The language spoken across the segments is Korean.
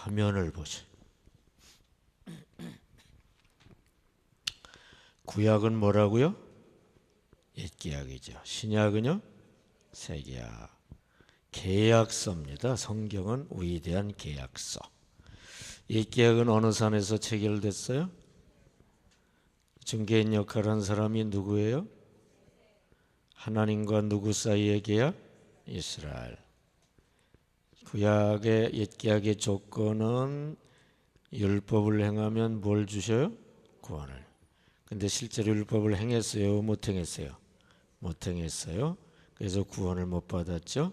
화면을 보세요. 구약은 뭐라고요? 옛계약이죠. 신약은요? 새계약. 계약서입니다. 성경은 위대한 계약서. 옛계약은 어느 산에서 체결됐어요? 중개인 역할을 한 사람이 누구예요? 하나님과 누구 사이의 계약? 이스라엘. 구약의 옛계약의 조건은 율법을 행하면 뭘 주셔요? 구원을. 근데 실제로 율법을 행했어요? 못 행했어요? 못 행했어요. 그래서 구원을 못 받았죠.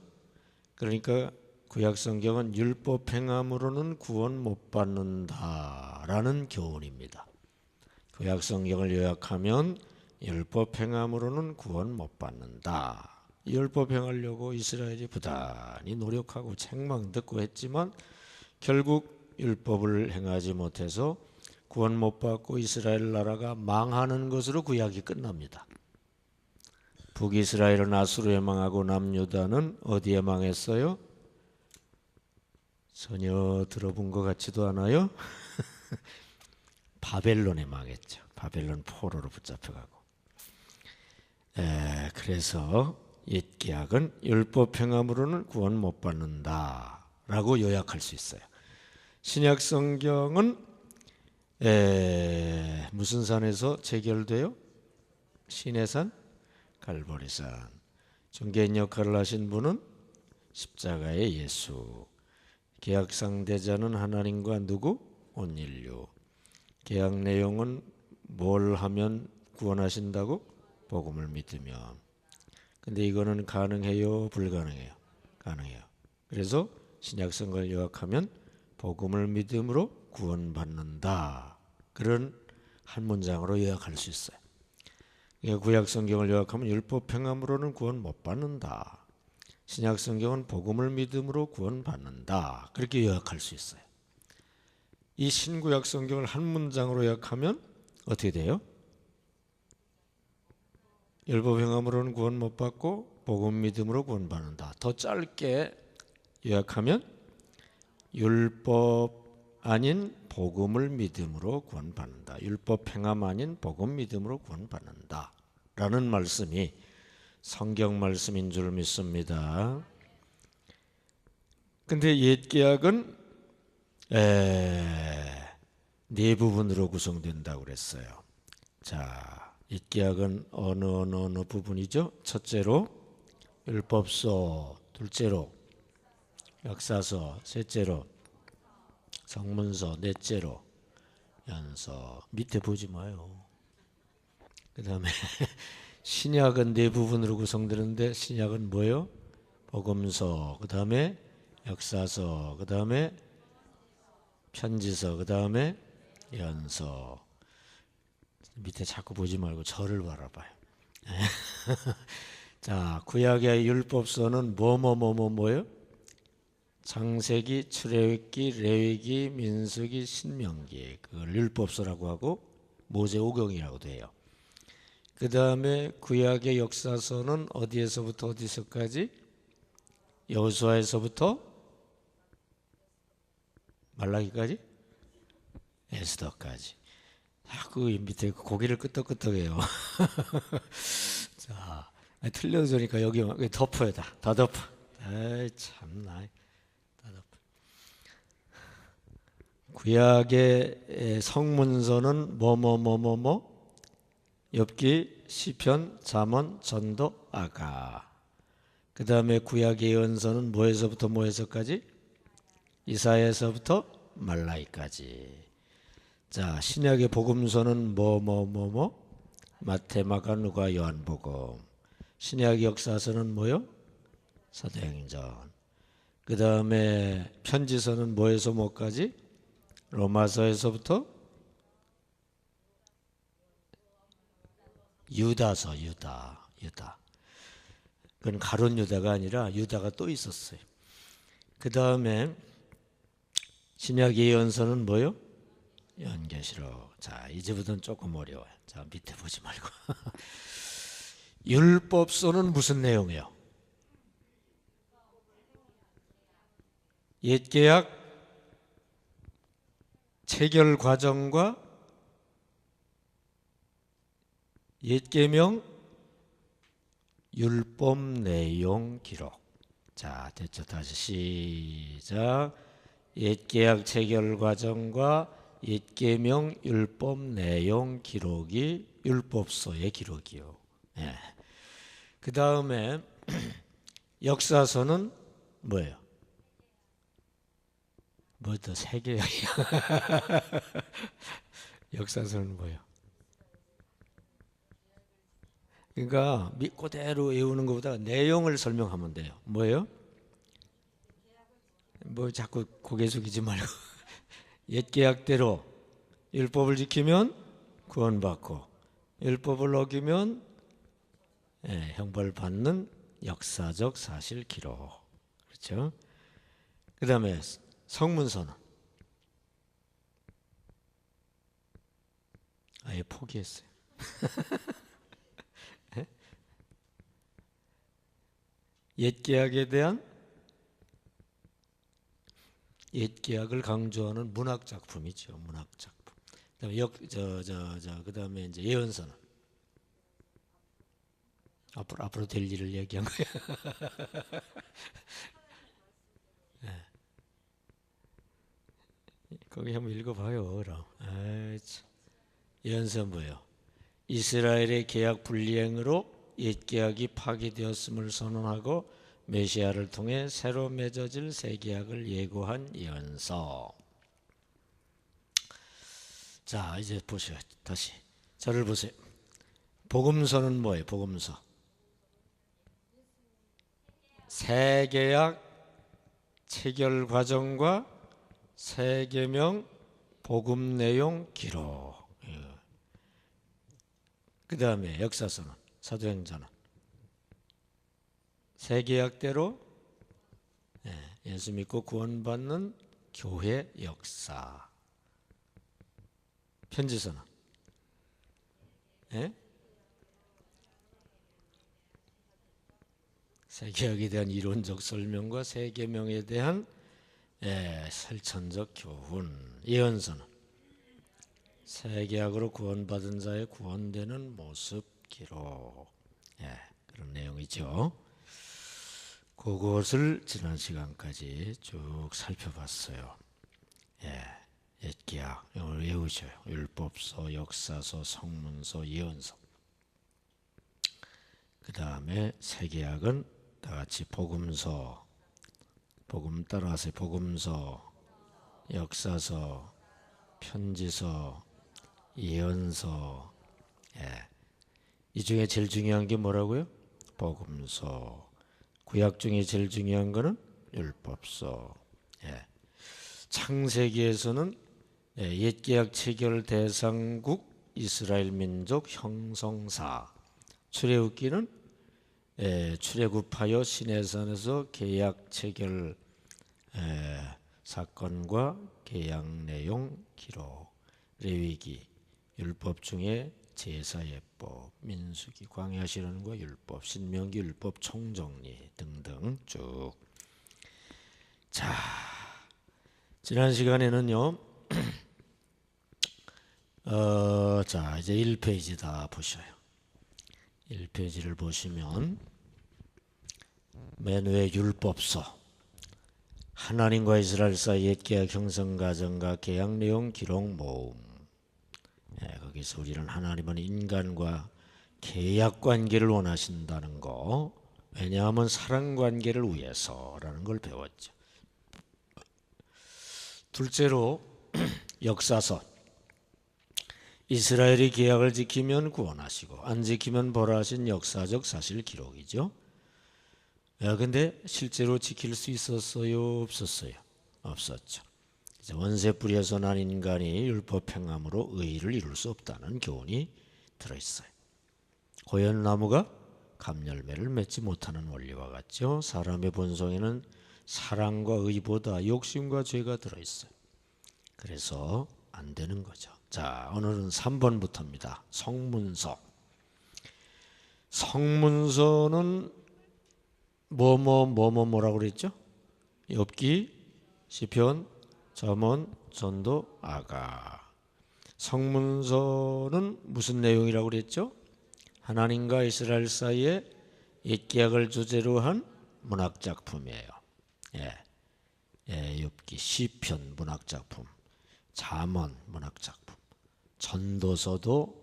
그러니까 구약 성경은 율법 행함으로는 구원 못 받는다라는 교훈입니다. 구약 성경을 요약하면 율법 행함으로는 구원 못 받는다. 율법 행하려고 이스라엘이 부단히 노력하고 책망 듣고 했지만 결국 율법을 행하지 못해서 구원 못 받고 이스라엘 나라가 망하는 것으로 구약이 끝납니다. 북이스라엘은 아수르에 망하고 남유다는 어디에 망했어요? 전혀 들어본 것 같지도 않아요? 바벨론에 망했죠. 바벨론 포로로 붙잡혀가고. 그래서 옛계약은 율법 행함으로는 구원 못 받는다라고 요약할 수 있어요. 신약 성경은 무슨 산에서 체결돼요? 시내산, 갈보리산. 중개인 역할을 하신 분은 십자가의 예수. 계약 상대자는 하나님과 누구? 온 인류. 계약 내용은 뭘 하면 구원하신다고? 복음을 믿으면. 근데 이거는 가능해요? 불가능해요? 가능해요. 그래서 신약 성경을 요약하면 복음을 믿음으로 구원받는다. 그런 한 문장으로 요약할 수 있어요. 구약 성경을 요약하면 율법 행함으로는 구원 못 받는다. 신약 성경은 복음을 믿음으로 구원받는다. 그렇게 요약할 수 있어요. 이 신구약 성경을 한 문장으로 요약하면 어떻게 돼요? 율법 행함으로는 구원 못 받고 복음 믿음으로 구원받는다. 더 짧게 요약하면 율법 아닌 복음을 믿음으로 구원받는다. 율법 행함 아닌 복음 믿음으로 구원받는다. 라는 말씀이 성경 말씀인 줄 믿습니다. 근데 옛계약은 네 부분으로 구성된다고 그랬어요. 자, 옛계약은 어느 부분이죠? 첫째로 율법서, 둘째로 역사서, 셋째로 성문서, 넷째로 연서. 밑에 보지 마요. 그 다음에 신약은 네 부분으로 구성되는데 신약은 뭐예요? 복음서, 그 다음에 역사서, 그 다음에 편지서, 그 다음에 연서. 밑에 자꾸 보지 말고 저를 바라봐요. 자, 구약의 율법서는 뭐예요? 창세기, 출애굽기, 레위기, 민수기, 신명기. 그걸 율법서라고 하고 모세오경이라고도 해요. 그 다음에 구약의 역사서는 어디에서부터 어디서까지? 여호수아에서부터 말라기까지? 에스더까지. 자꾸 밑에 고개를 끄덕끄덕해요. 자, 틀려도 되니까 여기 덮어요. 다 덮어. 아이 참나. 다 덮어. 구약의 성문서는 욥기, 시편, 잠언, 전도, 아가. 그 다음에 구약의 예언서는 뭐에서부터 뭐에서까지? 이사야에서부터 말라기까지. 자, 신약의 복음서는 마태, 마가, 누가, 요한복음. 신약의 역사서는 뭐요? 사도행전. 그 다음에 편지서는 뭐에서 뭐까지? 로마서에서부터 유다서, 유다. 그건 가룟 유다가 아니라 유다가 또 있었어요. 그 다음에 신약 예언서는 뭐요? 요한계시록. 자, 이제부터는 조금 어려워요. 자, 밑에 보지 말고. 율법서는 무슨 내용이에요? 옛계약, 체결 과정과 옛 계명 율법 내용 기록. 자, 됐죠? 다시 시작. 옛 계약 체결 과정과 옛 계명 율법 내용 기록이 율법서의 기록이요. 예. 그 다음에 역사서는 뭐예요? 뭐더 세계역이야? 역사서는 뭐예요? 그러니까 그대로 외우는 것보다 내용을 설명하면 돼요. 뭐예요? 뭐 자꾸 고개 숙이지 말고 옛 계약대로 율법을 지키면 구원받고 율법을 어기면 형벌 받는 역사적 사실 기록. 그렇죠? 그 다음에 성문서는 아예 포기했어요. 옛 계약에 대한 옛 계약을 강조하는 문학 작품이죠. 문학 작품. 그다음에 그다음에 이제 예언서는 앞으로 될 일을 얘기한 거예요. 거기 한번 읽어봐요. 그럼. 예언서 뭐예요? 이스라엘의 계약 불이행으로 옛 계약이 파기되었음을 선언하고 메시아를 통해 새로 맺어질 새 계약을 예고한 예언서. 자, 이제 보세요. 다시 저를 보세요. 복음서는 뭐예요? 복음서. 새 계약 체결 과정과 새 계명 복음 내용 기록. 그 다음에 역사서는 사도행전은 새 계약대로 예수 믿고 구원받는 교회 역사. 편지서는 새 계약에 대한 이론적 설명과 새 계명에 대한 실천적 교훈. 예언서는 새 계약으로 구원받은 자의 구원되는 모습 기록. 그런 내용이죠. 그것을 지난 시간까지 쭉 살펴봤어요. 옛 계약 이걸 외우셔요. 율법서, 역사서, 성문서, 예언서. 그 다음에 새 계약은 다 같이 복음서, 복음 따라하세요. 복음서, 역사서, 편지서, 예언서. 이 중에 제일 중요한 게 뭐라고요? 복음서. 구약 중에 제일 중요한 거는 율법서. 창세기에서는 옛 계약 체결 대상국 이스라엘 민족 형성사. 출애굽기는 출애굽하여 시내산에서 계약 체결 사건과 계약 내용 기록. 레위기, 율법 중에 제사예법, 민수기, 광야 실현과 율법, 신명기 율법 총정리 등등 쭉. 자, 지난 시간에는요. 자, 이제 1페이지 다 보셔요. 1페이지를 보시면 맨 위에 율법서, 하나님과 이스라엘 사이 옛 계약 형성 과정과 계약 내용 기록 모음. 거기서 우리는 하나님은 인간과 계약 관계를 원하신다는 거, 왜냐하면 사랑 관계를 위해서라는 걸 배웠죠. 둘째로 역사서, 이스라엘이 계약을 지키면 구원하시고 안 지키면 벌하신 역사적 사실 기록이죠. 근데 실제로 지킬 수 있었어요? 없었어요? 없었죠. 원세 뿌리에서 난 인간이 율법 행함으로 의를 이룰 수 없다는 교훈이 들어있어요. 고연나무가 감열매를 맺지 못하는 원리와 같죠. 사람의 본성에는 사랑과 의보다 욕심과 죄가 들어있어요. 그래서 안 되는 거죠. 자, 오늘은 3번부터입니다. 성문서. 성문서는 뭐라고 그랬죠? 욥기, 시편, 잠언, 전도, 아가. 성문서는 무슨 내용이라고 그랬죠? 하나님과 이스라엘 사이에 옛계약을 주제로 한 문학작품이에요. 예, 욥기, 시편 문학작품, 잠언 문학작품, 전도서도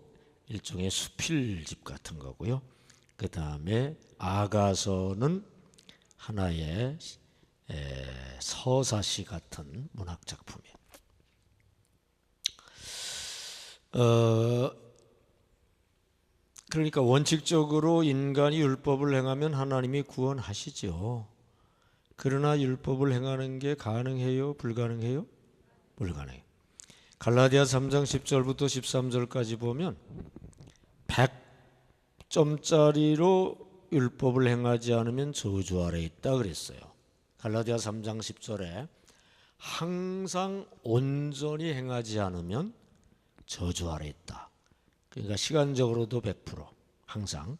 일종의 수필집 같은 거고요. 그 다음에 아가서는 하나의 서사시 같은 문학작품이에요. 그러니까 원칙적으로 인간이 율법을 행하면 하나님이 구원하시죠. 그러나 율법을 행하는 게 가능해요? 불가능해요? 불가능해요. 갈라디아 3장 10절부터 13절까지 보면 100점짜리로 율법을 행하지 않으면 저주 아래 있다 그랬어요. 갈라디아 3장 10절에 항상 온전히 행하지 않으면 저주 아래 있다. 그러니까 시간적으로도 100%, 항상,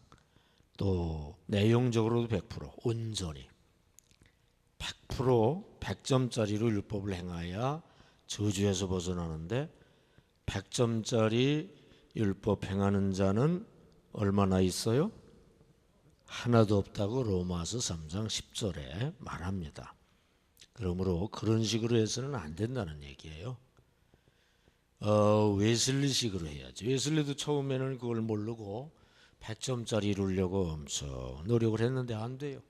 또 내용적으로도 100%, 온전히 100% 100점짜리로 율법을 행하여 저주에서 벗어나는데 100점짜리 율법 행하는 자는 얼마나 있어요? 하나도 없다고 로마서 3장 10절에 말합니다. 그러므로 그런 식으로 해서는 안 된다는 얘기예요. 웨슬리식으로 해야지. 웨슬리도 처음에는 그걸 모르고 100점짜리 이루려고 엄청 노력을 했는데 안 돼요.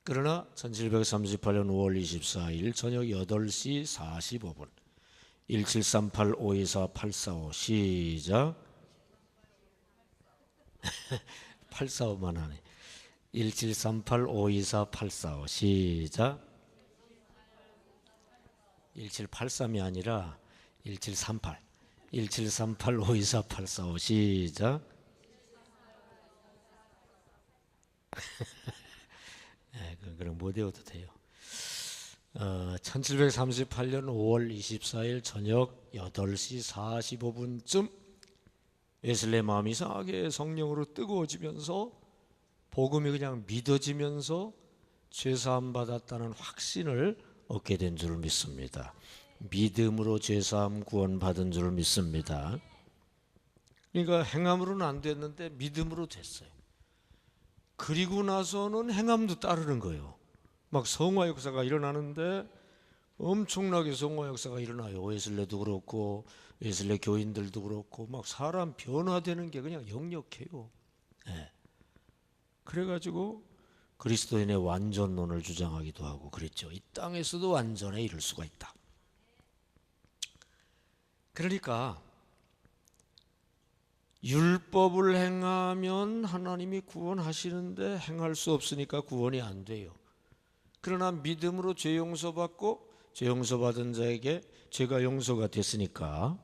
그러나 1738년 5월 24일 저녁 8시 45분 1738-524-845 시작 845만 하네. 1738-524-845 시작 1783이 아니라 1738 1738-524-845 시작 네, 그럼 못 외워도 돼요. 1738년 5월 24일 저녁 8시 45분쯤 웨슬리의 마음이 이상하게 성령으로 뜨거워지면서 복음이 그냥 믿어지면서 죄사함 받았다는 확신을 얻게 된 줄 믿습니다. 믿음으로 죄사함 구원받은 줄 믿습니다. 그러니까 행함으로는 안 됐는데 믿음으로 됐어요. 그리고 나서는 행함도 따르는 거예요. 막 성화 역사가 일어나는데 엄청나게 성화 역사가 일어나요. 웨슬레도 그렇고 웨슬레 교인들도 그렇고 막 사람 변화되는 게 그냥 역력해요. 네. 그래가지고 그리스도인의 완전론을 주장하기도 하고 그랬죠. 이 땅에서도 완전에 이를 수가 있다. 그러니까 율법을 행하면 하나님이 구원하시는데 행할 수 없으니까 구원이 안 돼요. 그러나 믿음으로 죄 용서받고 죄 용서받은 자에게 죄가 용서가 됐으니까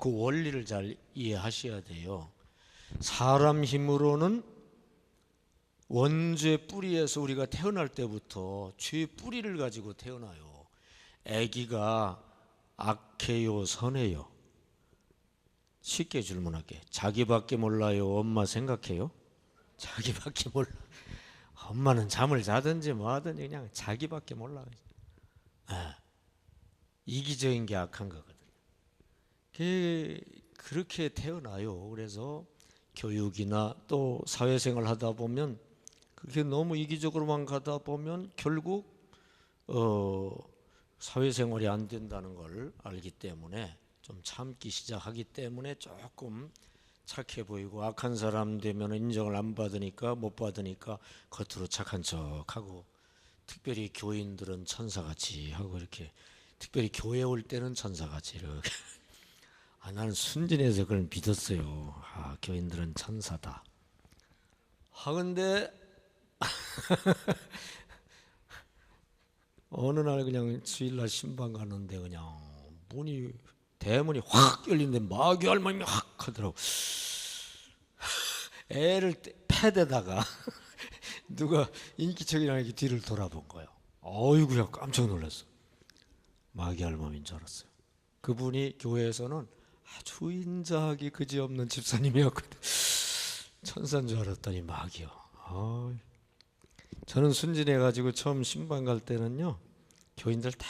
그 원리를 잘 이해하셔야 돼요. 사람 힘으로는 원죄 뿌리에서 우리가 태어날 때부터 죄 뿌리를 가지고 태어나요. 아기가 악해요, 선해요? 쉽게 질문할게. 자기밖에 몰라요, 엄마 생각해요? 자기밖에 몰라. 엄마는 잠을 자든지 뭐 하든지 그냥 자기밖에 몰라. 이기적인 게 악한 거거든요. 그렇게 태어나요. 그래서 교육이나 또 사회생활 하다 보면 그렇게 너무 이기적으로만 가다 보면 결국 사회생활이 안 된다는 걸 알기 때문에 좀 참기 시작하기 때문에 조금 착해 보이고 악한 사람 되면 인정을 안 받으니까 못 받으니까 겉으로 착한 척하고 특별히 교인들은 천사같이 하고 이렇게 특별히 교회 올 때는 천사같이 이렇게 나는 순진해서 그걸 믿었어요. 교인들은 천사다. 근데 어느 날 그냥 주일날 신방 가는데 그냥 대문이 확 열리는데 마귀 할머님이 확 하더라고. 애를 패대다가 누가 인기척이랑 이렇게 뒤를 돌아본 거예요. 어이구야 깜짝 놀랐어. 마귀 할머니인 줄 알았어요. 그분이 교회에서는 아주 인자하기 그지없는 집사님이었거든. 천사인 줄 알았더니 마귀요. 저는 순진해가지고 처음 신방 갈 때는요 교인들 다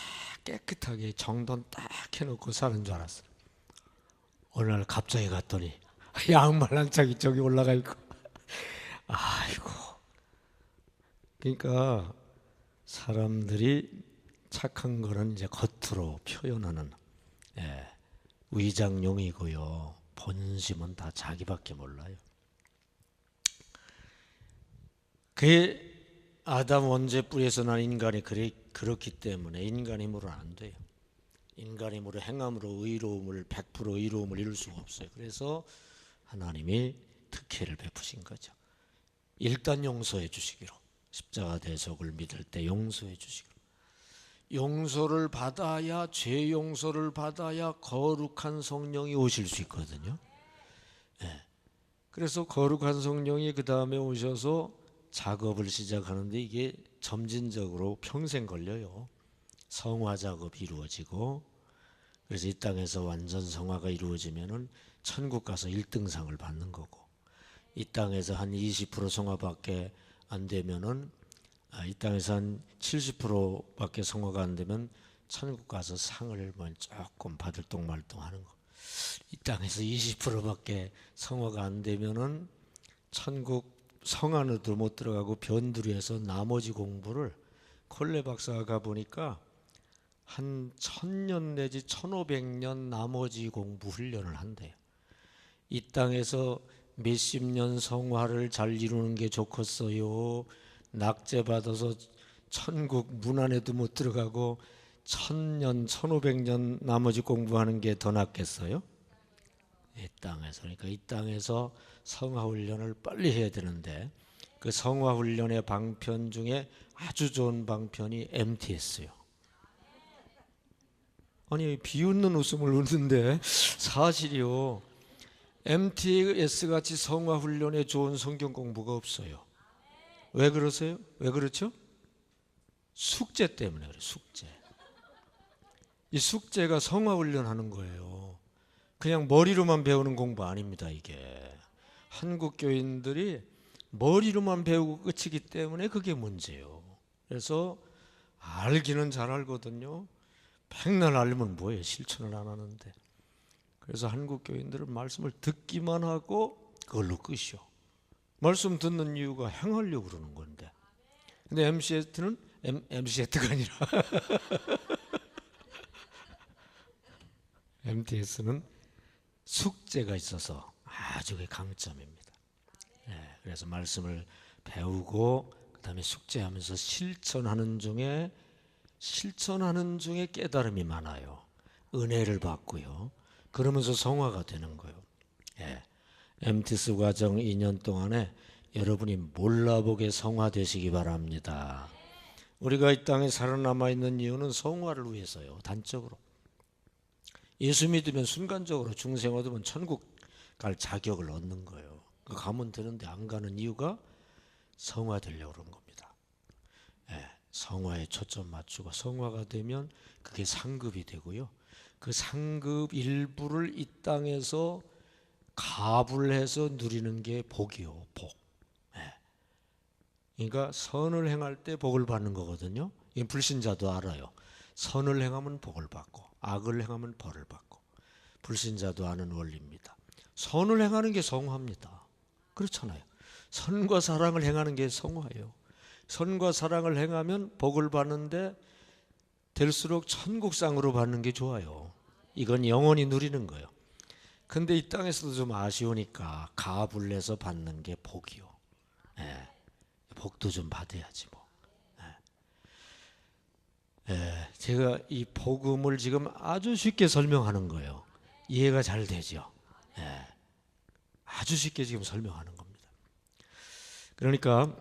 깨끗하게 정돈 딱 해놓고 사는 줄 알았어요. 어느 날 갑자기 갔더니 양말 한 짝이 저기 올라가 있고 아이고. 그러니까 사람들이 착한 거는 이제 겉으로 표현하는 위장용이고요. 본심은 다 자기밖에 몰라요. 그게 아담 원죄 뿌리에서 난 인간이 그렇기 때문에 인간 힘으로는 안 돼요. 인간 힘으로 행함으로 의로움을 100% 의로움을 이룰 수가 없어요. 그래서 하나님이 특혜를 베푸신 거죠. 일단 용서해 주시기로, 십자가 대속을 믿을 때 용서해 주시기로. 용서를 받아야, 죄 용서를 받아야 거룩한 성령이 오실 수 있거든요. 그래서 거룩한 성령이 그 다음에 오셔서 작업을 시작하는데 이게 점진적으로 평생 걸려요. 성화 작업이 이루어지고, 그래서 이 땅에서 완전 성화가 이루어지면은 천국 가서 1등상을 받는 거고, 이 땅에서 한 20% 성화밖에 안 되면은 이 땅에서 한 70%밖에 성화가 안 되면 천국 가서 상을 조금 받을 똥말똥 하는 거. 이 땅에서 20%밖에 성화가 안 되면은 천국 성 안으로 못 들어가고 변두리에서 나머지 공부를, 콜레 박사가 가보니까 한 1000년 내지 1500년 나머지 공부 훈련을 한대요. 이 땅에서 몇십 년 성화를 잘 이루는 게 좋겠어요? 낙제 받아서 천국 문 안에도 못 들어가고 1000년, 1500년 나머지 공부하는 게 더 낫겠어요? 이 땅에서. 그러니까 이 땅에서 성화 훈련을 빨리 해야 되는데, 그 성화 훈련의 방편 중에 아주 좋은 방편이 MTS요. 아니, 비웃는 웃음을 웃는데 사실이요. MTS 같이 성화 훈련에 좋은 성경 공부가 없어요. 왜 그러세요? 왜 그렇죠? 숙제 때문에 그래요. 숙제. 이 숙제가 성화 훈련하는 거예요. 그냥 머리로만 배우는 공부 아닙니다. 이게 한국 교인들이 머리로만 배우고 끝이기 때문에 그게 문제예요. 그래서 알기는 잘 알거든요. 백날 알면 뭐예요? 실천을 안 하는데. 그래서 한국 교인들은 말씀을 듣기만 하고 그걸로 끝이요. 말씀 듣는 이유가 행하려고 그러는 건데. 근데 MCS는 MCS가 아니라 MTS는 숙제가 있어서 아주 강점입니다. 그래서 말씀을 배우고 그다음에 숙제하면서 실천하는 중에 깨달음이 많아요. 은혜를 받고요. 그러면서 성화가 되는 거예요. MTS 과정 2년 동안에 여러분이 몰라보게 성화되시기 바랍니다. 우리가 이 땅에 살아남아 있는 이유는 성화를 위해서요. 단적으로. 예수 믿으면 순간적으로 중생 얻으면 천국 갈 자격을 얻는 거예요. 가면 되는데 안 가는 이유가 성화되려고 그런 겁니다. 성화에 초점 맞추고 성화가 되면 그게 상급이 되고요. 그 상급 일부를 이 땅에서 가불 해서 누리는 게 복이요. 복. 그러니까 선을 행할 때 복을 받는 거거든요. 이 불신자도 알아요. 선을 행하면 복을 받고 악을 행하면 벌을 받고. 불신자도 아는 원리입니다. 선을 행하는 게 성화입니다. 그렇잖아요. 선과 사랑을 행하는 게 성화예요. 선과 사랑을 행하면 복을 받는데 될수록 천국상으로 받는 게 좋아요. 이건 영원히 누리는 거예요. 근데 이 땅에서도 좀 아쉬우니까 가불내서 받는 게 복이요. 복도 좀 받아야지 뭐. 제가 이 복음을 지금 아주 쉽게 설명하는 거예요. 이해가 잘 되죠. 아주 쉽게 지금 설명하는 겁니다. 그러니까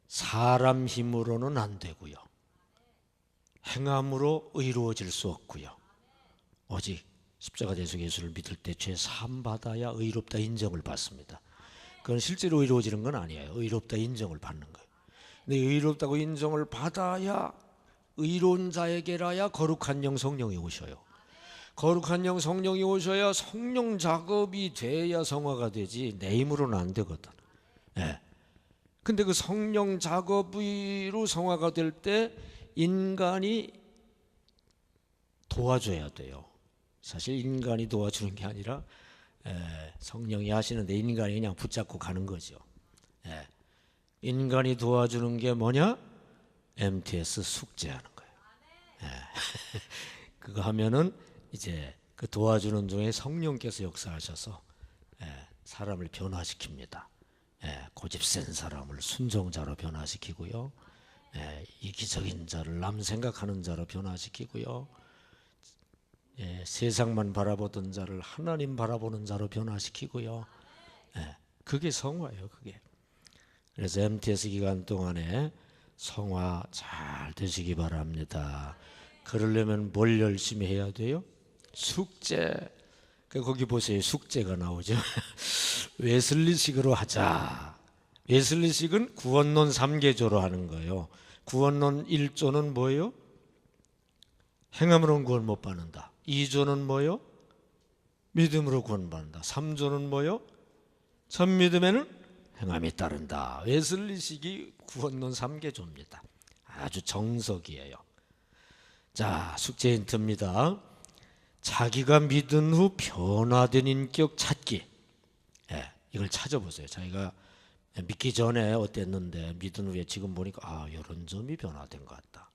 사람 힘으로는 안 되고요. 행함으로 의로워질 수 없고요. 오직 십자가 대속 예수를 믿을 때 죄 사함 받아야 의롭다 인정을 받습니다. 그건 실제로 의로워지는 건 아니에요. 의롭다 인정을 받는 거예요. 근데 의롭다고 인정을 받아야 의로운 자에게라야 거룩한 영 성령이 오셔요. 거룩한 영 성령이 오셔야 성령 작업이 돼야 성화가 되지 내 힘으로는 안 되거든. 근데 그 성령 작업으로 성화가 될 때 인간이 도와줘야 돼요. 사실 인간이 도와주는 게 아니라 성령이 하시는데 인간이 그냥 붙잡고 가는 거죠. 인간이 도와주는 게 뭐냐? MTS 숙제하는 거예요. 그거 하면은 이제 그 도와주는 중에 성령께서 역사하셔서 사람을 변화시킵니다. 고집 센 사람을 순종자로 변화시키고요. 이기적인 자를 남 생각하는 자로 변화시키고요. 세상만 바라보던 자를 하나님 바라보는 자로 변화시키고요. 그게 성화예요. 그게. 그래서 MTS 기간 동안에 성화 잘 되시기 바랍니다. 그러려면 뭘 열심히 해야 돼요? 숙제. 거기 보세요. 숙제가 나오죠. 웨슬리식으로 하자. 웨슬리식은 구원론 3개조로 하는 거예요. 구원론 1조는 뭐예요? 행함으로는 구원 못 받는다. 2조는 뭐예요? 믿음으로 구원받는다. 3조는 뭐예요? 첫 믿음에는 행함이 따른다. 웨슬리식이 구원론 3개조입니다. 아주 정석이에요. 자, 숙제 힌트입니다. 자기가 믿은 후 변화된 인격 찾기. 이걸 찾아보세요. 자기가 믿기 전에 어땠는데 믿은 후에 지금 보니까 이런 점이 변화된 것 같다.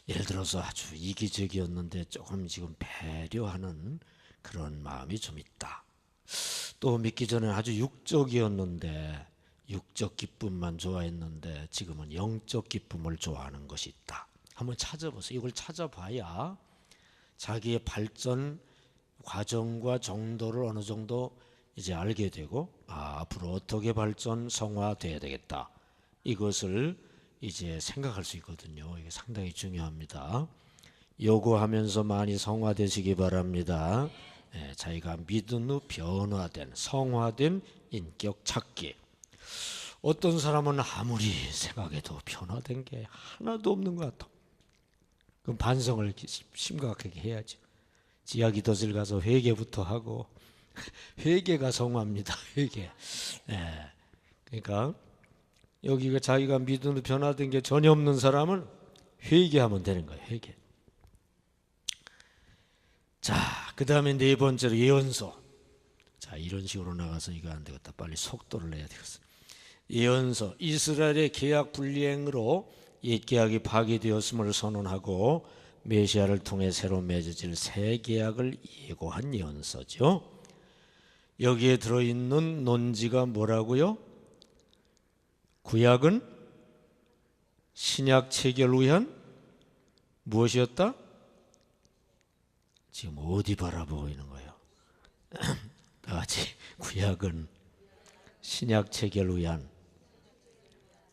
예를 들어서 아주 이기적이었는데 조금 지금 배려하는 그런 마음이 좀 있다. 또 믿기 전에 아주 육적이었는데 육적 기쁨만 좋아했는데 지금은 영적 기쁨을 좋아하는 것이 있다. 한번 찾아보세요. 이걸 찾아봐야 자기의 발전 과정과 정도를 어느 정도 이제 알게 되고 앞으로 어떻게 발전 성화돼야 되겠다. 이것을 이제 생각할 수 있거든요. 이게 상당히 중요합니다. 요구하면서 많이 성화되시기 바랍니다. 자기가 믿은 후 변화된 성화된 인격 찾기. 어떤 사람은 아무리 생각해도 변화된 게 하나도 없는 것 같아. 그럼 반성을 심각하게 해야죠. 지하기도실 가서 회개부터 하고 회개가 성화입니다. 회개. 그러니까 여기가 자기가 믿은 후 변화된 게 전혀 없는 사람은 회개하면 되는 거예요. 회개. 자, 그 다음에 네 번째로 예언서. 자, 이런 식으로 나가서 이거 안 되겠다. 빨리 속도를 내야 되겠어. 예언서. 이스라엘의 계약 불이행으로 옛 계약이 파기되었음을 선언하고 메시아를 통해 새로 맺어질 새 계약을 예고한 예언서죠. 여기에 들어있는 논지가 뭐라고요? 구약은 신약 체결 위한 무엇이었다? 지금 어디 바라보고 있는 거예요? 다 같이 구약은 신약 체결 위한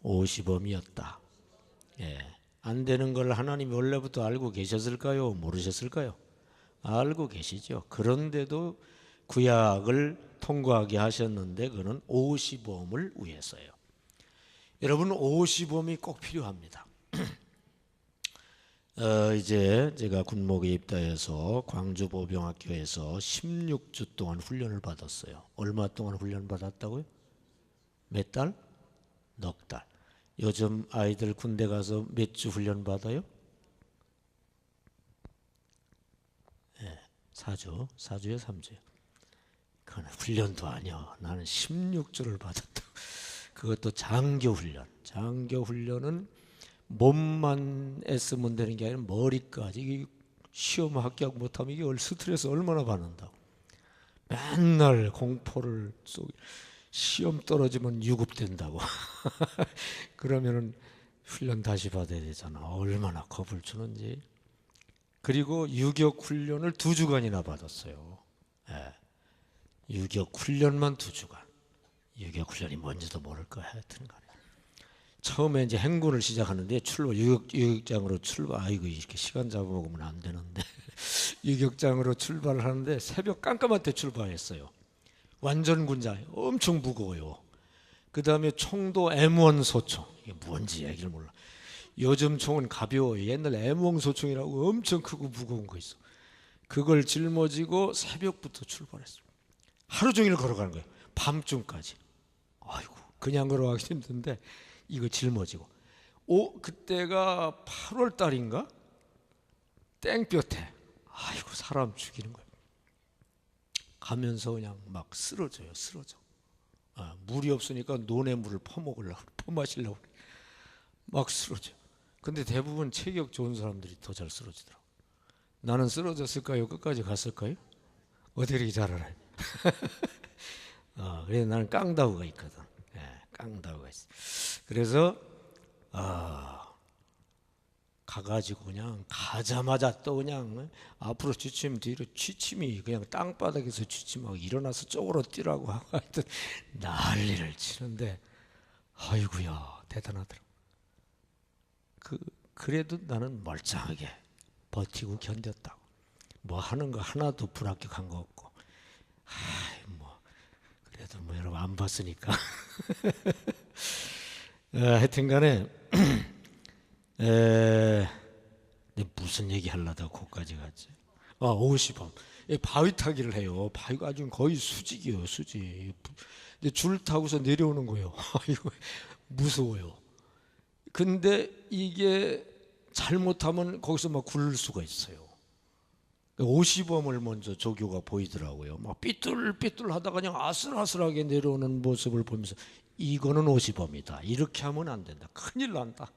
오시범이었다. 안 되는 걸 하나님이 원래부터 알고 계셨을까요? 모르셨을까요? 알고 계시죠. 그런데도 구약을 통과하게 하셨는데 그는 오시범을 위해서요. 여러분 오시범이 꼭 필요합니다. 이제 제가 군목에 입다해서 광주보병학교에서 16주 동안 훈련을 받았어요. 얼마 동안 훈련 받았다고요? 몇 달? 넉 달. 요즘 아이들 군대 가서 몇 주 훈련 받아요? 4주, 4주에 3주요. 그건 훈련도 아니야. 나는 16주를 받았다. 그것도 장교 훈련. 장교 훈련은 몸만 애쓰면 되는 게 아니라 머리까지. 이게 시험 합격 못하면 이게 스트레스 얼마나 받는다고. 맨날 공포를 쏘기. 시험 떨어지면 유급된다고. 그러면은 훈련 다시 받아야 되잖아. 얼마나 겁을 주는지. 그리고 유격 훈련을 2주간이나 받았어요. 유격 훈련만 2주간. 유격 훈련이 뭔지도 모를 거야. 하여튼 간에. 처음에 이제 행군을 시작하는데 유격장으로 출발. 아이고 이렇게 시간 잡아먹으면 안 되는데. 유격장으로 출발을 하는데 새벽 깜깜할 때 출발했어요. 완전 군자. 엄청 무거워요. 그 다음에 총도 M1 소총. 이게 뭔지 얘기를 몰라. 요즘 총은 가벼워요. 옛날 M1 소총이라고 엄청 크고 무거운 거 있어. 그걸 짊어지고 새벽부터 출발했어요. 하루 종일 걸어가는 거예요. 밤중까지. 아이고. 그냥 걸어가기 힘든데 이거 짊어지고. 그때가 8월 달인가? 땡볕에 아이고 사람 죽이는 거예요. 가면서 그냥 막 쓰러져요. 쓰러져. 물이 없으니까 논의 물을 퍼마시려고 막 쓰러져. 근데 대부분 체격 좋은 사람들이 더 잘 쓰러지더라고. 나는 쓰러졌을까요? 끝까지 갔을까요? 어떻게 이렇게 잘 알아요? 그래서 나는 깡다우가 있거든. 깡다우가 있어. 그래서 가가지고 그냥 가자마자 또 그냥 앞으로 취침 뒤로 취침이 그냥 땅바닥에서 취침하고 일어나서 쪽으로 뛰라고 하고 하여튼 난리를 치는데 아이고야 대단하더라. 그래도 나는 멀쩡하게 버티고 견뎠다고. 뭐 하는 거 하나도 불합격한 거 없고. 뭐 그래도 뭐 여러분 안 봤으니까. 하여튼간에 무슨 얘기 하려다가 거기까지 갔지? 50번. 바위 타기를 해요. 바위가 아주 거의 수직이에요, 수직. 근데 줄 타고서 내려오는 거예요. 이거 무서워요. 근데 이게 잘못하면 거기서 막 굴릴 수가 있어요. 50범을 먼저 조교가 보이더라고요. 막 삐뚤삐뚤 하다가 그냥 아슬아슬하게 내려오는 모습을 보면서 이거는 50범이다. 이렇게 하면 안 된다. 큰일 난다.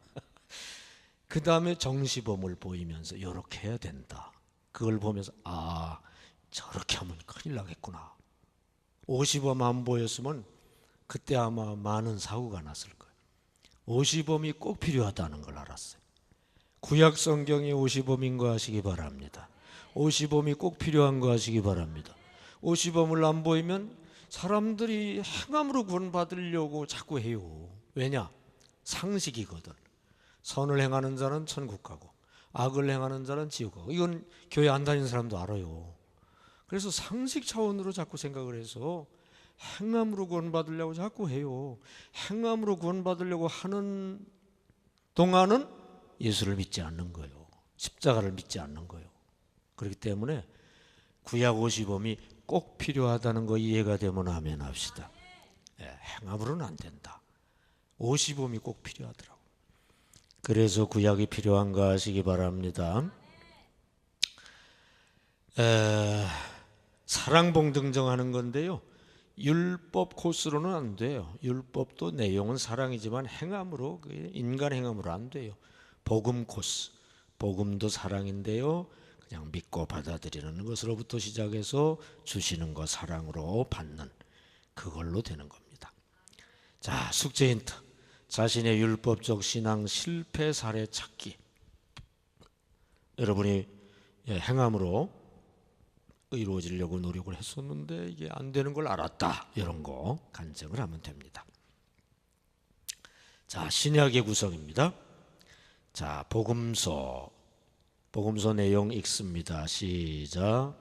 그 다음에 정시범을 보이면서 이렇게 해야 된다. 그걸 보면서 저렇게 하면 큰일 나겠구나. 50범 안 보였으면 그때 아마 많은 사고가 났을 거예요. 50범이 꼭 필요하다는 걸 알았어요. 구약 성경이 50범인 거 아시기 바랍니다. 50범이 꼭 필요한 거 아시기 바랍니다. 50범을 안 보이면 사람들이 행함으로 구원받으려고 자꾸 해요. 왜냐? 상식이거든. 선을 행하는 자는 천국 가고 악을 행하는 자는 지옥 가고. 이건 교회 안 다니는 사람도 알아요. 그래서 상식 차원으로 자꾸 생각을 해서 행함으로 구원받으려고 자꾸 해요. 행함으로 구원받으려고 하는 동안은 예수를 믿지 않는 거예요. 십자가를 믿지 않는 거예요. 그렇기 때문에 구약 50범이 꼭 필요하다는 거 이해가 되면 아멘 합시다. 행함으로는 안 된다. 50범이 꼭 필요하더라고. 그래서 구약이 필요한가 하시기 바랍니다. 사랑봉등정하는 건데요. 율법 코스로는 안 돼요. 율법도 내용은 사랑이지만 행함으로, 인간 행함으로 안 돼요. 복음 코스. 복음도 사랑인데요. 그냥 믿고 받아들이는 것으로부터 시작해서 주시는 것 사랑으로 받는 그걸로 되는 겁니다. 자, 숙제 힌트. 자신의 율법적 신앙 실패 사례 찾기. 여러분이 행함으로 의로워지려고 노력을 했었는데 이게 안 되는 걸 알았다. 이런 거 간증을 하면 됩니다. 자, 신약의 구성입니다. 자, 복음서 내용 읽습니다. 시작.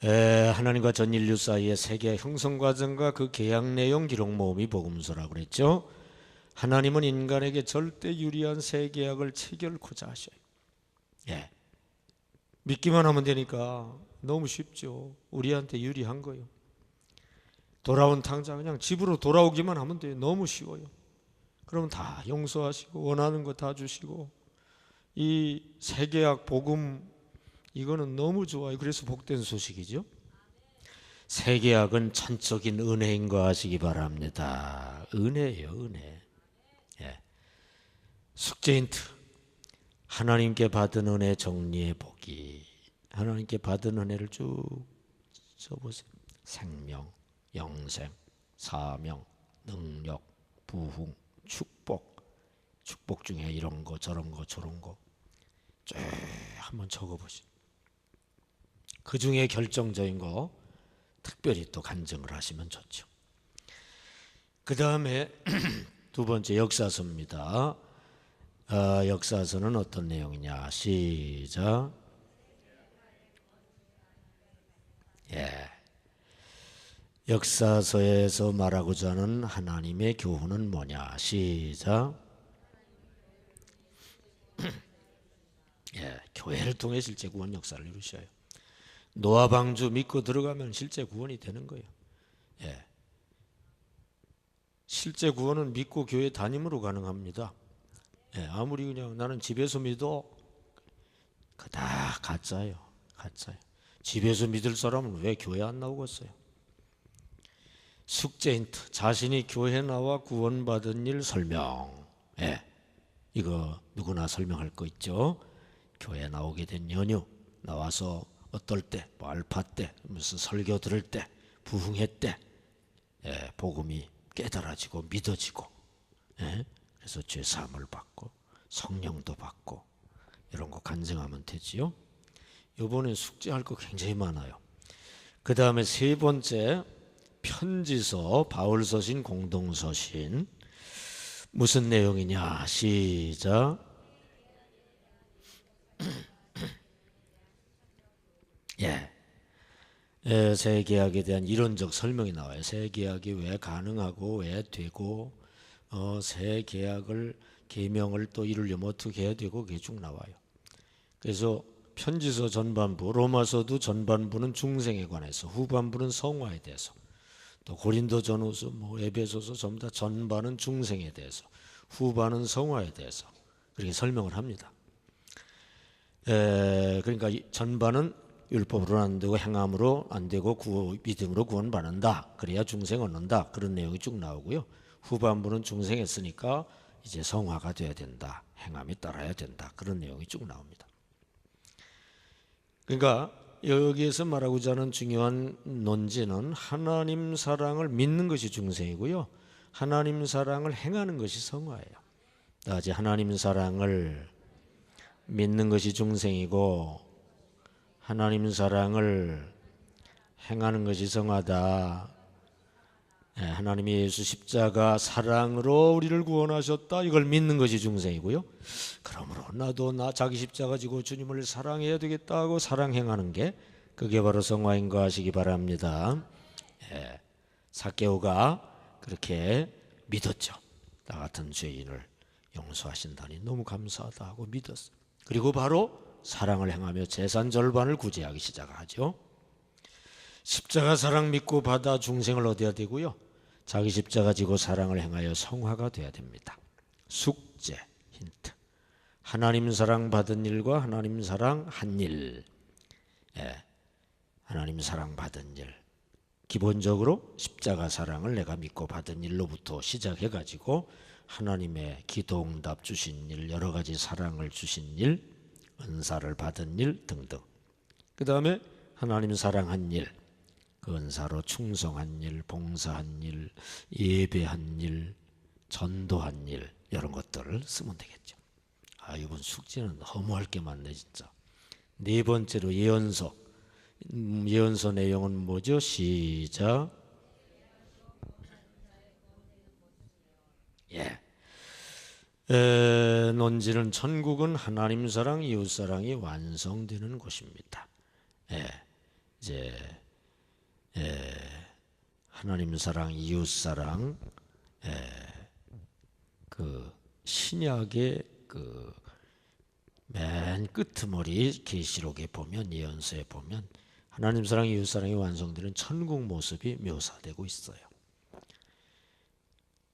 하나님과 전 인류 사이의 세계 형성 과정과 그 계약 내용 기록 모음이 복음서라고 그랬죠. 하나님은 인간에게 절대 유리한 새 계약을 체결코자 하셔요. 믿기만 하면 되니까 너무 쉽죠. 우리한테 유리한 거예요. 돌아온 탕자 그냥 집으로 돌아오기만 하면 돼요. 너무 쉬워요. 그러면 다 용서하시고 원하는 거 다 주시고 이 새 계약 복음 이거는 너무 좋아요. 그래서 복된 소식이죠. 새 계약은 전적인 은혜인 거 아시기 바랍니다. 은혜예요, 은혜. 숙제 힌트. 하나님께 받은 은혜 정리해 보기. 하나님께 받은 은혜를 쭉 써보세요. 생명, 영생, 사명, 능력, 부흥, 축복. 축복 중에 이런 거 저런 거 저런 거 쭉 한번 적어보시죠. 그 중에 결정적인 거 특별히 또 간증을 하시면 좋죠. 그 다음에 두 번째 역사서입니다. 역사서는 어떤 내용이냐? 시작. 역사서에서 말하고자 하는 하나님의 교훈은 뭐냐? 시작. 예, 교회를 통해 실제 구원 역사를 이루셔요. 노아 방주 믿고 들어가면 실제 구원이 되는 거예요. 예, 실제 구원은 믿고 교회 다님으로 가능합니다. 예, 아무리 그냥 나는 집에서 믿어, 그 다 가짜예요. 가짜예요. 집에서 믿을 사람은 왜 교회 안 나오겠어요? 숙제 힌트. 자신이 교회 나와 구원받은 일 설명. 예, 이거 누구나 설명할 거 있죠. 교회 나오게 된 연유, 나와서 어떨 때, 뭐 알파 때, 무슨 설교 들을 때, 부흥회 때, 예, 복음이 깨달아지고 믿어지고, 예, 그래서 죄 사함을 받고 성령도 받고 이런 거 간증하면 되지요. 이번에 숙제할 거 굉장히 많아요. 그 다음에 세 번째, 편지서, 바울서신, 공동서신. 무슨 내용이냐? 시작. 예. 새 계약에 대한 이론적 설명이 나와요. 새 계약이 왜 가능하고 왜 되고, 새 계약을 계명을 또 이루려면 어떻게 해야 되고, 그게 쭉 나와요. 그래서 편지서 전반부, 로마서도 전반부는 중생에 관해서, 후반부는 성화에 대해서, 또 고린도전후서, 뭐 에베소서 전부 다 전반은 중생에 대해서, 후반은 성화에 대해서 그렇게 설명을 합니다. 그러니까 전반은 율법으로는 안 되고 행함으로 안 되고 믿음으로 구원받는다. 그래야 중생 얻는다. 그런 내용이 쭉 나오고요. 후반부는 중생했으니까 이제 성화가 돼야 된다. 행함에 따라야 된다. 그런 내용이 쭉 나옵니다. 그러니까 여기에서 말하고자 하는 중요한 논지는 하나님 사랑을 믿는 것이 중생이고요. 하나님 사랑을 행하는 것이 성화예요. 다시 하나님 사랑을 믿는 것이 중생이고 하나님 사랑을 행하는 것이 성화다. 하나님이 예수 십자가 사랑으로 우리를 구원하셨다. 이걸 믿는 것이 중생이고요. 그러므로 나도 자기 십자가 지고 주님을 사랑해야 되겠다고 사랑 행하는 게 그게 바로 성화인 거 아시기 바랍니다. 삭개오가 그렇게 믿었죠. 나 같은 죄인을 용서하신다니 너무 감사하다 하고 믿었어요. 그리고 바로 사랑을 행하며 재산 절반을 구제하기 시작하죠. 십자가 사랑 믿고 받아 중생을 얻어야 되고요. 자기 십자가 지고 사랑을 행하여 성화가 돼야 됩니다. 숙제 힌트. 하나님 사랑 받은 일과 하나님 사랑 한 일. 하나님 사랑 받은 일. 기본적으로 십자가 사랑을 내가 믿고 받은 일로부터 시작해가지고 하나님의 기도응답 주신 일, 여러 가지 사랑을 주신 일, 은사를 받은 일 등등. 그 다음에 하나님 사랑한 일, 그 은사로 충성한 일, 봉사한 일, 예배한 일, 전도한 일, 이런 것들을 쓰면 되겠죠. 이번 숙제는 허무할 게 많네 진짜. 네 번째로 예언서. 예언서 내용은 뭐죠? 시작. 논지는 천국은 하나님 사랑, 이웃 사랑이 완성되는 곳입니다. 이제 하나님 사랑, 이웃 사랑, 그 신약의 그 맨 끄트머리 계시록에 보면, 예언서에 보면 하나님 사랑, 이웃 사랑이 완성되는 천국 모습이 묘사되고 있어요.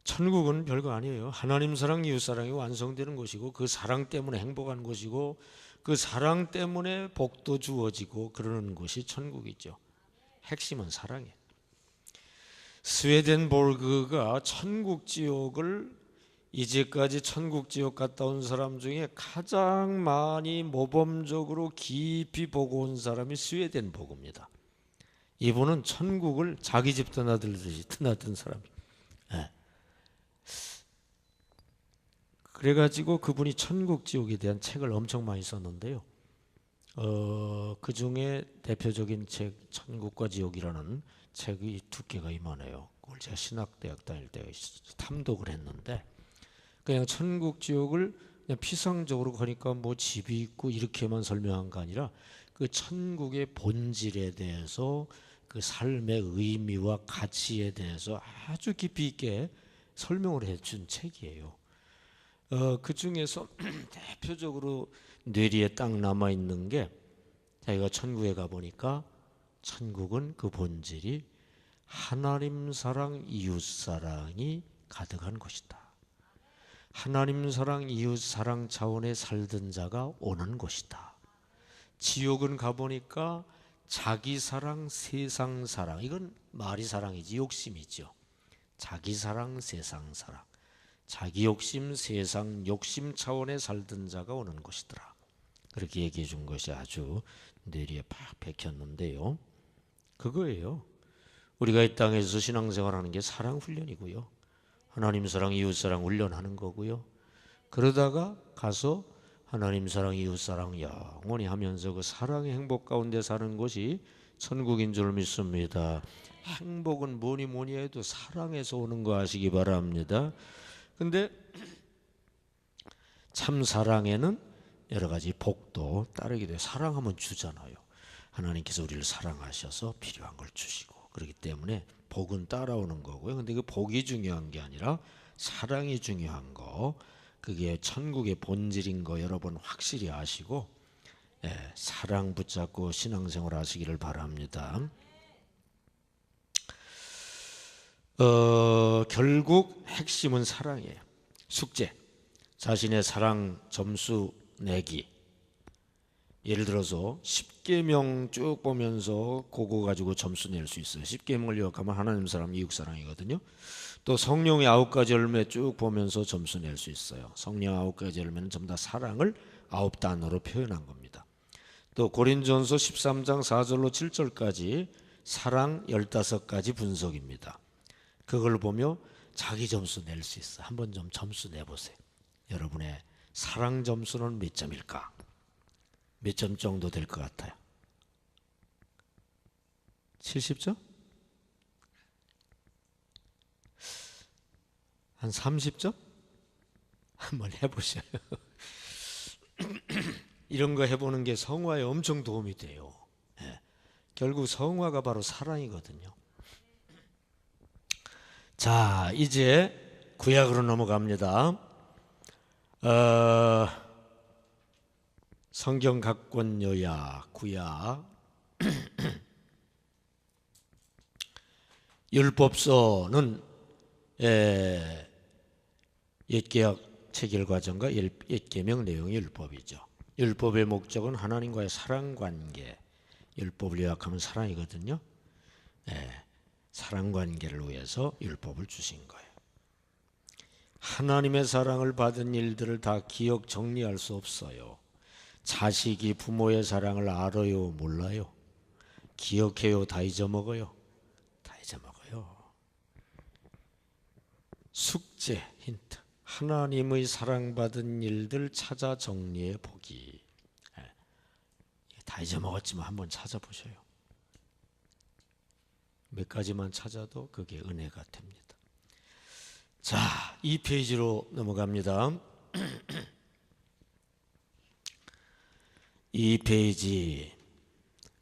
천국은 별거 아니에요. 하나님 사랑, 이웃 사랑이 완성되는 것이고 그 사랑 때문에 행복한 것이고 그 사랑 때문에 복도 주어지고 그러는 것이 천국이죠. 핵심은 사랑이에요. 스웨덴보르그가 천국 지옥을 이제까지 천국 지옥 갔다 온 사람 중에 가장 많이 모범적으로 깊이 보고 온 사람이 스웨덴보르그입니다. 이분은 천국을 자기 집 드나들듯이 드나든 사람이에요. 그래가지고 그분이 천국 지옥에 대한 책을 엄청 많이 썼는데요. 그 중에 대표적인 책 천국과 지옥이라는 책이 두께가 이만해요. 그걸 제가 신학대학 다닐 때 탐독을 했는데 그냥 천국 지옥을 그냥 피상적으로 가니까 뭐 집이 있고 이렇게만 설명한 거 아니라 그 천국의 본질에 대해서 그 삶의 의미와 가치에 대해서 아주 깊이 있게 설명을 해준 책이에요. 그 중에서 대표적으로 뇌리에 딱 남아있는 게 자기가 천국에 가보니까 천국은 그 본질이 하나님 사랑, 이웃 사랑이 가득한 곳이다. 하나님 사랑, 이웃 사랑 차원에 살던 자가 오는 곳이다. 지옥은 가보니까 자기 사랑, 세상 사랑, 이건 말이 사랑이지 욕심이죠. 자기 사랑, 세상 사랑, 자기 욕심, 세상 욕심 차원에 살던 자가 오는 곳이더라. 그렇게 얘기해 준 것이 아주 뇌리에 팍 박혔는데요. 그거예요. 우리가 이 땅에서 신앙생활하는 게 사랑 훈련이고요. 하나님 사랑, 이웃 사랑 훈련하는 거고요. 그러다가 가서 하나님 사랑, 이웃 사랑 영원히 하면서 그 사랑의 행복 가운데 사는 것이 천국인 줄 믿습니다. 행복은 뭐니 뭐니 해도 사랑에서 오는 거 아시기 바랍니다. 근데 참 사랑에는 여러 가지 복도 따르게 돼요. 사랑하면 주잖아요. 하나님께서 우리를 사랑하셔서 필요한 걸 주시고 그렇기 때문에 복은 따라오는 거고요. 근데 그 복이 중요한 게 아니라 사랑이 중요한 거, 그게 천국의 본질인 거 여러분 확실히 아시고 사랑 붙잡고 신앙생활 하시기를 바랍니다. 결국 핵심은 사랑이에요. 숙제, 자신의 사랑 점수 내기. 예를 들어서 10계명 쭉 보면서 그거 가지고 점수 낼 수 있어요. 10계명을 요약하면 하나님 사랑, 이웃 사랑이거든요. 또 성령의 9가지 열매 쭉 보면서 점수 낼 수 있어요. 성령 9가지 열매는 전부 다 사랑을 9단어로 표현한 겁니다. 또 고린전서 13장 4절로 7절까지 사랑 15가지 분석입니다. 그걸 보며 자기 점수 낼 수 있어요. 한번 좀 점수 내보세요. 여러분의 사랑 점수는 몇 점일까? 몇 점 정도 될 것 같아요? 70점? 한 30점? 한번 해보셔요. 이런 거 해보는 게 성화에 엄청 도움이 돼요. 결국 성화가 바로 사랑이거든요. 자, 이제 구약으로 넘어갑니다. 성경 각권 요약, 구약. 율법서는 옛계약 체결 과정과 옛계명 내용의 율법이죠. 율법의 목적은 하나님과의 사랑 관계. 율법을 요약하면 사랑이거든요. 사랑 관계를 위해서 율법을 주신 거예요. 하나님의 사랑을 받은 일들을 다 기억 정리할 수 없어요. 자식이 부모의 사랑을 알아요, 몰라요? 기억해요, 다 잊어먹어요? 다 잊어먹어요. 숙제 힌트. 하나님의 사랑받은 일들 찾아 정리해 보기. 다 잊어먹었지만 한번 찾아보셔요. 몇 가지만 찾아도 그게 은혜가 됩니다. 자, 2페이지로 넘어갑니다. 2페이지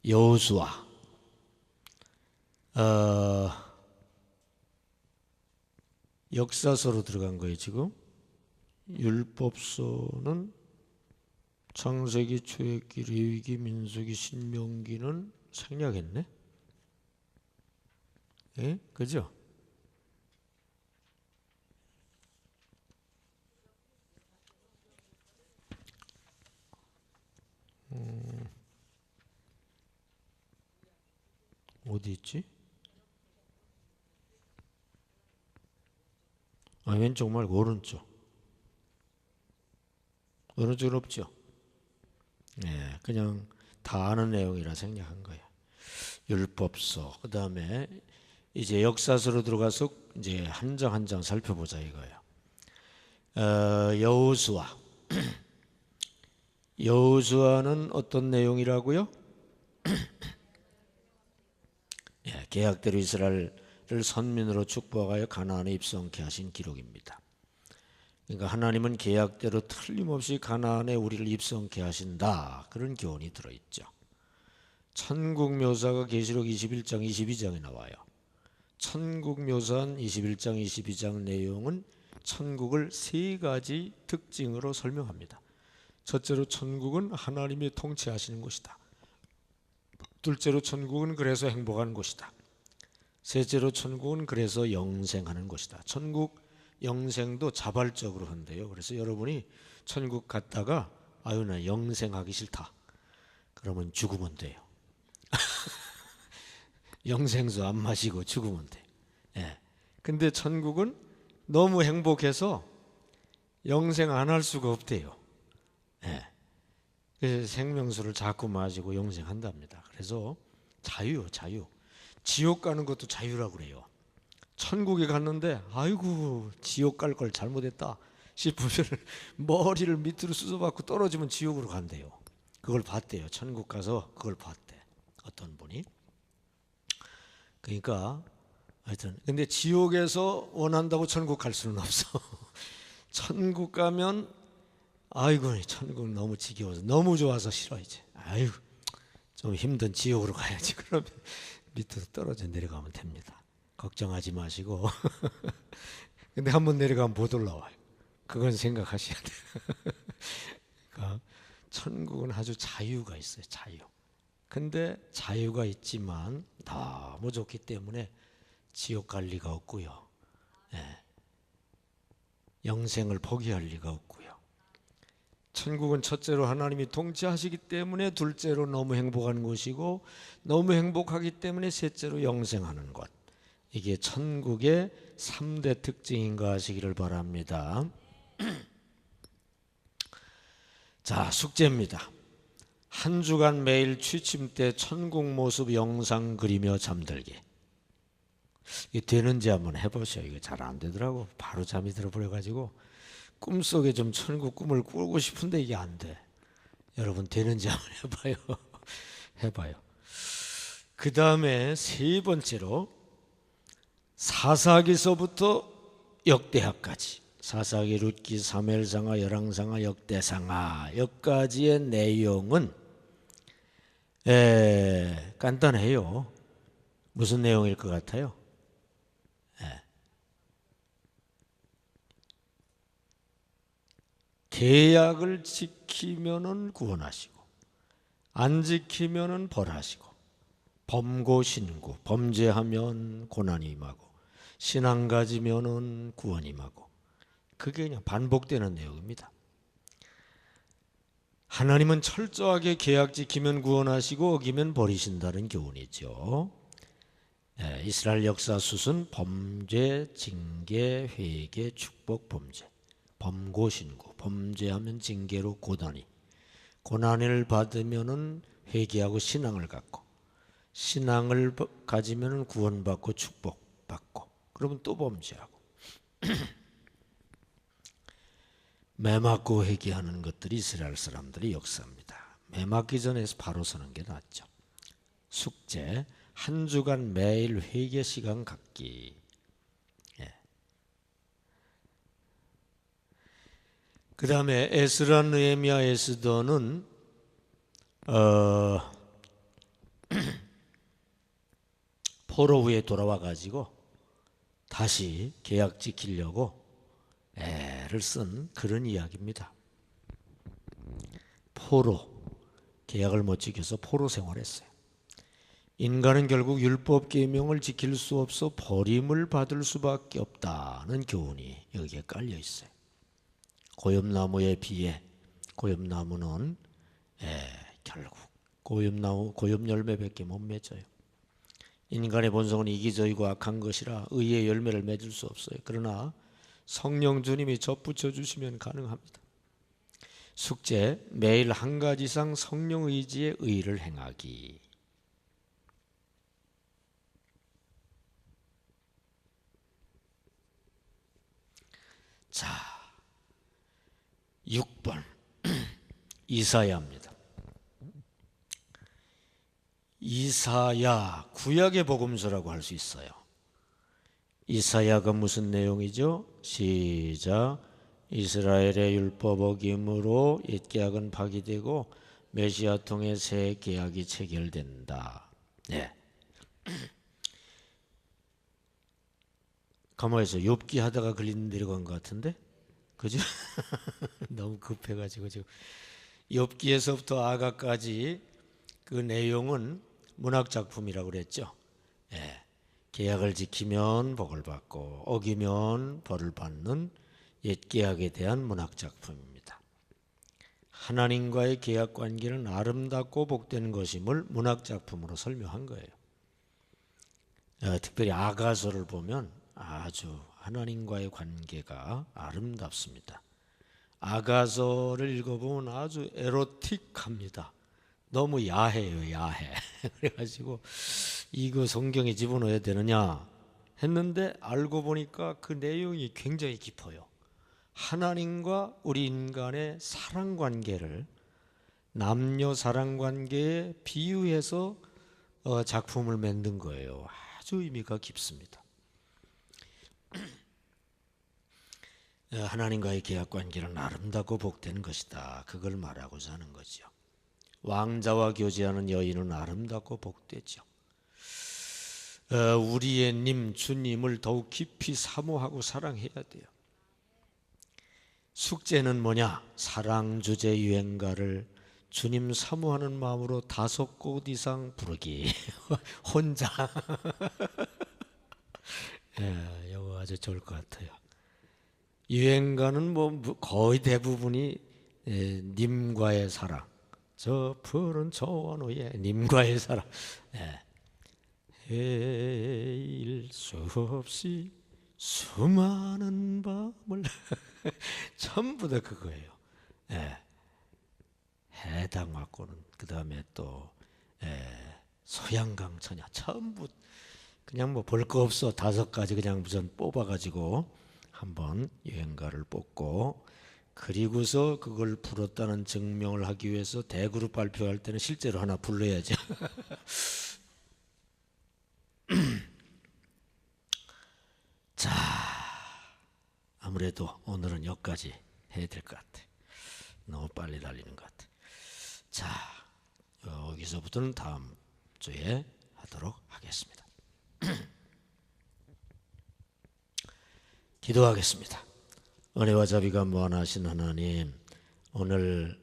여호수아. 역사서로 들어간 거예요. 지금 율법서는 창세기, 출애굽기, 레위기, 민수기, 신명기는 생략했네. 예? 그죠? 어디 있지? 왼쪽 말고 오른쪽. 오른쪽은 없죠? 네, 그냥 다 아는 내용이라 생략한 거예요. 율법서. 그 다음에 이제 역사서로 들어가서 이제 한 장 한 장 살펴보자 이거예요. 여호수아. 여호수아는 어떤 내용이라고요? 계약대로 이스라엘을 선민으로 축복하여 가나안에 입성케 하신 기록입니다. 그러니까 하나님은 계약대로 틀림없이 가나안에 우리를 입성케 하신다. 그런 교훈이 들어있죠. 천국 묘사가 계시록 21장 22장에 나와요. 천국 묘사한 21장 22장 내용은 천국을 세 가지 특징으로 설명합니다. 첫째로 천국은 하나님이 통치하시는 곳이다. 둘째로 천국은 그래서 행복한 곳이다. 셋째로 천국은 그래서 영생하는 곳이다. 천국 영생도 자발적으로 한대요. 그래서 여러분이 천국 갔다가 아유 나 영생하기 싫다 그러면 죽으면 돼요. 영생수 안 마시고 죽으면 돼. 예. 근데 천국은 너무 행복해서 영생 안 할 수가 없대요. 예. 그래서 생명수를 자꾸 마시고 영생한답니다. 그래서 자유요, 자유. 지옥 가는 것도 자유라고 그래요. 천국에 갔는데 아이고 지옥 갈 걸 잘못했다 싶으면 머리를 밑으로 쑤셔박고 떨어지면 지옥으로 간대요. 그걸 봤대요. 천국 가서 그걸 봤대. 어떤 분이. 그러니까 하여튼 근데 지옥에서 원한다고 천국 갈 수는 없어. 천국 가면 아이고 천국 너무 지겨워서 너무 좋아서 싫어 이제. 아이고 좀 힘든 지옥으로 가야지. 그러면 밑으로 떨어져 내려가면 됩니다. 걱정하지 마시고. 근데 한번 내려가면 못 올라와요. 그건 생각하셔야 돼요. 그러니까 천국은 아주 자유가 있어요. 자유. 근데 자유가 있지만 너무 좋기 때문에 지옥 갈 리가 없고요. 예. 영생을 포기할 리가 없고요. 천국은 첫째로 하나님이 통치하시기 때문에 둘째로 너무 행복한 곳이고 너무 행복하기 때문에 셋째로 영생하는 곳. 이게 천국의 3대 특징인가 하시기를 바랍니다. 자, 숙제입니다. 한 주간 매일 취침 때 천국 모습 영상 그리며 잠들기. 이게 되는지 한번 해보세요. 이거 잘 안 되더라고. 바로 잠이 들어버려가지고 꿈속에 좀 천국 꿈을 꾸고 싶은데 이게 안 돼. 여러분 되는지 한번 해봐요. 해봐요. 그 다음에 세 번째로 사사기서부터 역대하까지 사사기, 룻기, 사무엘상하, 열왕상하, 역대상하 여기까지의 내용은 간단해요. 무슨 내용일 것 같아요? 계약을 지키면은 구원하시고 안 지키면은 벌하시고 범고신고 범죄하면 고난이 임하고 신앙 가지면은 구원이 임하고 그게 그냥 반복되는 내용입니다. 하나님은 철저하게 계약 지키면 구원하시고 어기면 버리신다는 교훈이죠. 이스라엘 역사 숫은 범죄, 징계, 회개, 축복, 범죄. 범고신고 범죄하면 징계로 고난이 고난을 받으면은 회개하고 신앙을 갖고 신앙을 가지면은 구원받고 축복받고 그러면 또 범죄하고 매 맞고 회개하는 것들이 이스라엘 사람들의 역사입니다. 매 맞기 전에 바로 서는 게 낫죠. 숙제 한 주간 매일 회개 시간 갖기. 그 다음에 에스라, 느헤미야, 에스더는 포로 후에 돌아와 가지고 다시 계약 지키려고 애를 쓴 그런 이야기입니다. 포로 계약을 못 지켜서 포로 생활했어요. 인간은 결국 율법 계명을 지킬 수 없어 버림을 받을 수밖에 없다는 교훈이 여기에 깔려 있어요. 고엽나무에 비해 고엽나무는 결국 고엽 열매밖에 못 맺어요. 인간의 본성은 이기적이고 악한 것이라 의의 열매를 맺을 수 없어요. 그러나 성령 주님이 접붙여 주시면 가능합니다. 숙제 매일 한 가지 이상 성령 의지의 의를 행하기. 자, 6번 이사야입니다. 이사야 구약의 복음서라고 할 수 있어요. 이사야가 무슨 내용이죠? 시작. 이스라엘의 율법 어김으로 옛 계약은 파기되고 메시아 통해 새 계약이 체결된다. 네. 가만히서 욥기 하다가 걸린 내려간 것 같은데, 그죠? 너무 급해가지고 지금 욥기에서부터 아가까지 그 내용은 문학 작품이라고 그랬죠. 예, 계약을 지키면 복을 받고 어기면 벌을 받는 옛 계약에 대한 문학 작품입니다. 하나님과의 계약 관계는 아름답고 복된 것임을 문학 작품으로 설명한 거예요. 특별히 아가서를 보면 아주 하나님과의 관계가 아름답습니다. 아가서를 읽어보면 아주 에로틱합니다. 너무 야해요, 야해. 그래가지고 이거 성경에 집어넣어야 되느냐 했는데 알고 보니까 그 내용이 굉장히 깊어요. 하나님과 우리 인간의 사랑 관계를 남녀 사랑 관계에 비유해서 작품을 만든 거예요. 아주 의미가 깊습니다. 하나님과의 계약 관계는 아름답고 복된 것이다. 그걸 말하고자 하는 거죠. 왕자와 교제하는 여인은 아름답고 복되죠. 우리의 님 주님을 더욱 깊이 사모하고 사랑해야 돼요. 숙제는 뭐냐? 사랑 주제 유행가를 주님 사모하는 마음으로 5곡 이상 부르기. 혼자. 이거 아주 좋을 것 같아요. 유행가는 뭐 거의 대부분이 님과의 사랑, 저 푸른 초원 위에 님과의 사랑, 헤일 수 없이 수많은 밤을 전부 다 그거예요. 해당화고는 그 다음에 또 소양강처냐 전부 그냥 뭐 볼 거 없어 5가지 그냥 무슨 뽑아가지고 한번 유행가를 뽑고 그리고서 그걸 불었다는 증명을 하기 위해서 대그룹 발표할 때는 실제로 하나 불러야죠. 자, 아무래도 오늘은 여기까지 해야 될 것 같아. 너무 빨리 달리는 것 같아. 자, 여기서부터는 다음 주에 하도록 하겠습니다. 기도하겠습니다. 은혜와 자비가 무한하신 하나님, 오늘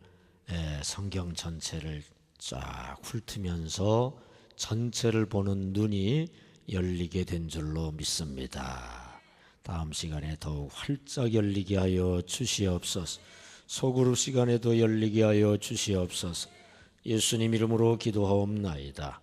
성경 전체를 쫙 훑으면서 전체를 보는 눈이 열리게 된 줄로 믿습니다. 다음 시간에 더욱 활짝 열리게 하여 주시옵소서. 소그룹 시간에도 열리게 하여 주시옵소서. 예수님 이름으로 기도하옵나이다.